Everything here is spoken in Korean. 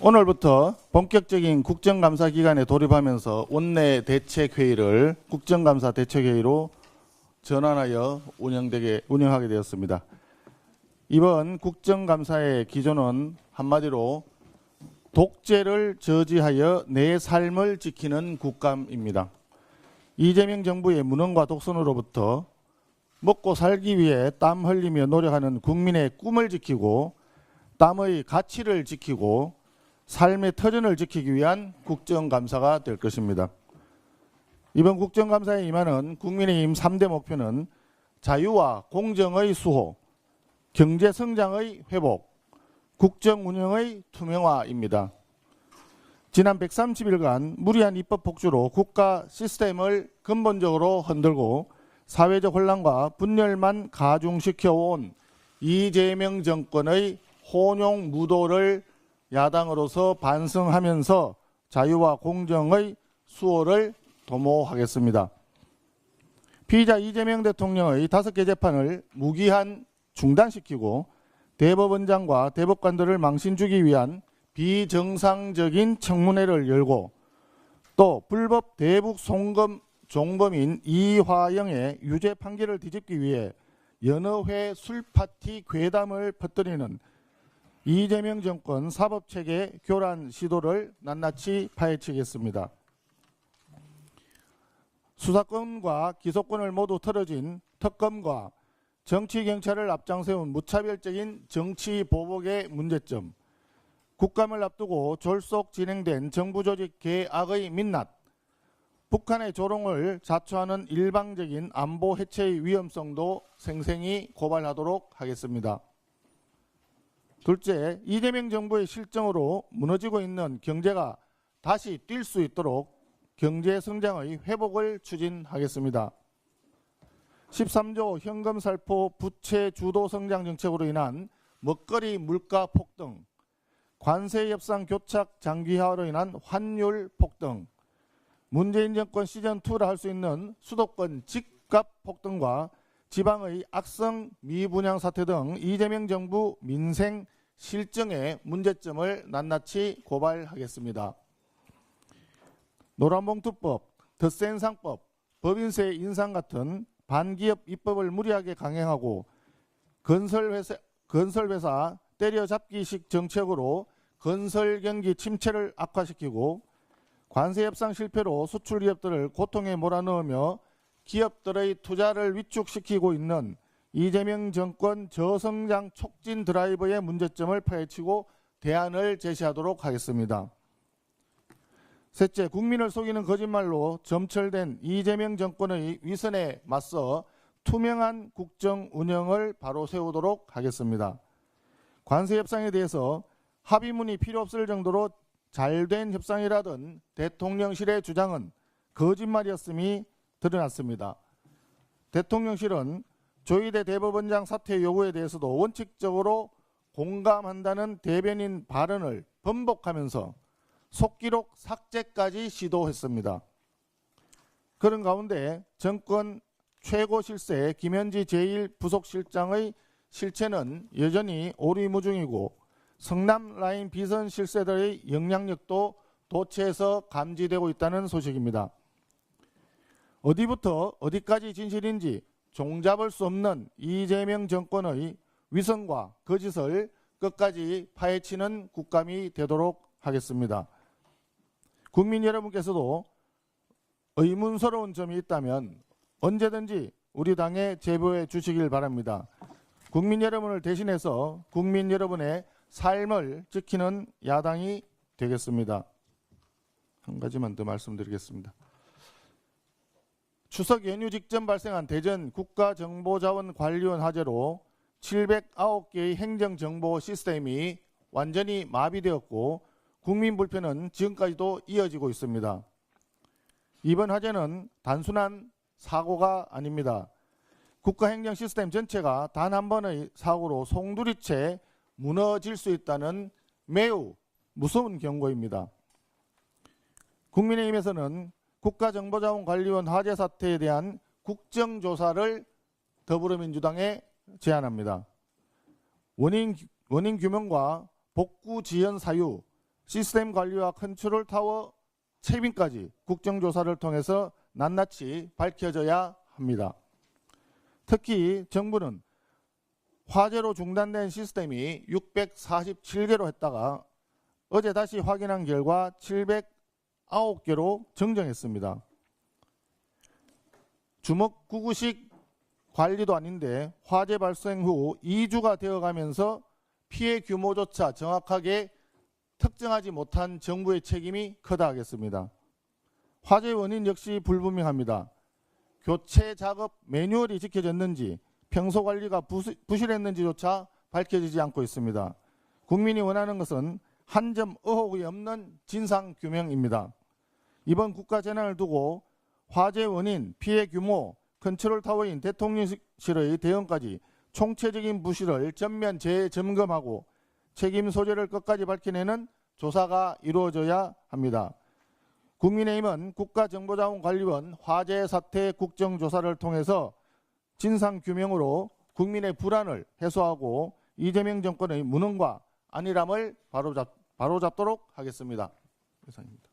오늘부터 본격적인 국정감사 기간에 돌입하면서 원내 대책회의를 국정감사 대책회의로 전환하여 운영하게 되었습니다. 이번 국정감사의 기조는 한마디로 독재를 저지하여 내 삶을 지키는 국감입니다. 이재명 정부의 무능과 독선으로부터 먹고 살기 위해 땀 흘리며 노력하는 국민의 꿈을 지키고 땀의 가치를 지키고 삶의 터전을 지키기 위한 국정감사가 될 것입니다. 이번 국정감사에 임하는 국민의힘 3대 목표는 자유와 공정의 수호, 경제성장의 회복, 국정운영의 투명화입니다. 지난 130일간 무리한 입법 폭주로 국가 시스템을 근본적으로 흔들고 사회적 혼란과 분열만 가중시켜온 이재명 정권의 혼용 무도를 야당으로서 반성하면서 자유와 공정의 수호를 도모하겠습니다. 피의자 이재명 대통령의 5개 재판을 무기한 중단시키고 대법원장과 대법관들을 망신 주기 위한 비정상적인 청문회를 열고 또 불법 대북 송금 종범인 이화영의 유죄 판결을 뒤집기 위해 여러 회 술파티 괴담을 퍼뜨리는 이재명 정권 사법체계 교란 시도를 낱낱이 파헤치겠습니다. 수사권과 기소권을 모두 털어진 특검과 정치경찰을 앞장세운 무차별적인 정치보복의 문제점, 국감을 앞두고 졸속 진행된 정부조직 개악의 민낯, 북한의 조롱을 자초하는 일방적인 안보 해체의 위험성도 생생히 고발하도록 하겠습니다. 둘째, 이재명 정부의 실정으로 무너지고 있는 경제가 다시 뛸 수 있도록 경제성장의 회복을 추진하겠습니다. 13조 현금살포 부채 주도 성장 정책으로 인한 먹거리 물가 폭등, 관세 협상 교착 장기화로 인한 환율 폭등, 문재인 정권 시즌2라 할 수 있는 수도권 집값 폭등과 지방의 악성 미분양 사태 등 이재명 정부 민생 실정의 문제점을 낱낱이 고발하겠습니다. 노란봉투법, 덧센상법, 법인세 인상 같은 반기업 입법을 무리하게 강행하고 건설회사 때려잡기식 정책으로 건설 경기 침체를 악화시키고 관세 협상 실패로 수출 기업들을 고통에 몰아넣으며 기업들의 투자를 위축시키고 있는 이재명 정권 저성장 촉진 드라이브의 문제점을 파헤치고 대안을 제시하도록 하겠습니다. 셋째, 국민을 속이는 거짓말로 점철된 이재명 정권의 위선에 맞서 투명한 국정 운영을 바로 세우도록 하겠습니다. 관세 협상에 대해서 합의문이 필요 없을 정도로 잘된 협상이라던 대통령실의 주장은 거짓말이었음이 드러났습니다. 대통령실은 조희대 대법원장 사퇴 요구에 대해서도 원칙적으로 공감한다는 대변인 발언을 번복하면서 속기록 삭제까지 시도했습니다. 그런 가운데 정권 최고 실세 김현지 제1부속실장의 실체는 여전히 오리무중이고 성남 라인 비선 실세들의 영향력도 도처에서 감지되고 있다는 소식입니다. 어디부터 어디까지 진실인지 종잡을 수 없는 이재명 정권의 위선과 거짓을 끝까지 파헤치는 국감이 되도록 하겠습니다. 국민 여러분께서도 의문스러운 점이 있다면 언제든지 우리 당에 제보해 주시길 바랍니다. 국민 여러분을 대신해서 국민 여러분의 삶을 지키는 야당이 되겠습니다. 한 가지만 더 말씀드리겠습니다. 추석 연휴 직전 발생한 대전 국가정보자원관리원 화재로 709개의 행정정보 시스템이 완전히 마비되었고 국민 불편은 지금까지도 이어지고 있습니다. 이번 화재는 단순한 사고가 아닙니다. 국가행정 시스템 전체가 단 한 번의 사고로 송두리째 무너질 수 있다는 매우 무서운 경고입니다. 국민의힘에서는 국가정보자원관리원 화재 사태에 대한 국정조사를 더불어민주당에 제안합니다. 원인 규명과 복구 지연 사유, 시스템 관리와 컨트롤 타워 채빙까지 국정조사를 통해서 낱낱이 밝혀져야 합니다. 특히 정부는 화재로 중단된 시스템이 647개로 했다가 어제 다시 확인한 결과 709개로 정정했습니다. 주먹구구식 관리도 아닌데 화재 발생 후 2주가 되어가면서 피해 규모조차 정확하게 특정하지 못한 정부의 책임이 크다 하겠습니다. 화재 원인 역시 불분명합니다. 교체 작업 매뉴얼이 지켜졌는지 평소 관리가 부실했는지조차 밝혀지지 않고 있습니다. 국민이 원하는 것은 한 점 의혹이 없는 진상규명입니다. 이번 국가재난을 두고 화재 원인, 피해 규모, 컨트롤 타워인 대통령실의 대응까지 총체적인 부실을 전면 재점검하고 책임 소재를 끝까지 밝혀내는 조사가 이루어져야 합니다. 국민의힘은 국가정보자원관리원 화재 사태 국정조사를 통해서 진상규명으로 국민의 불안을 해소하고 이재명 정권의 무능과 안일함을 바로잡도록 하겠습니다. 이상입니다.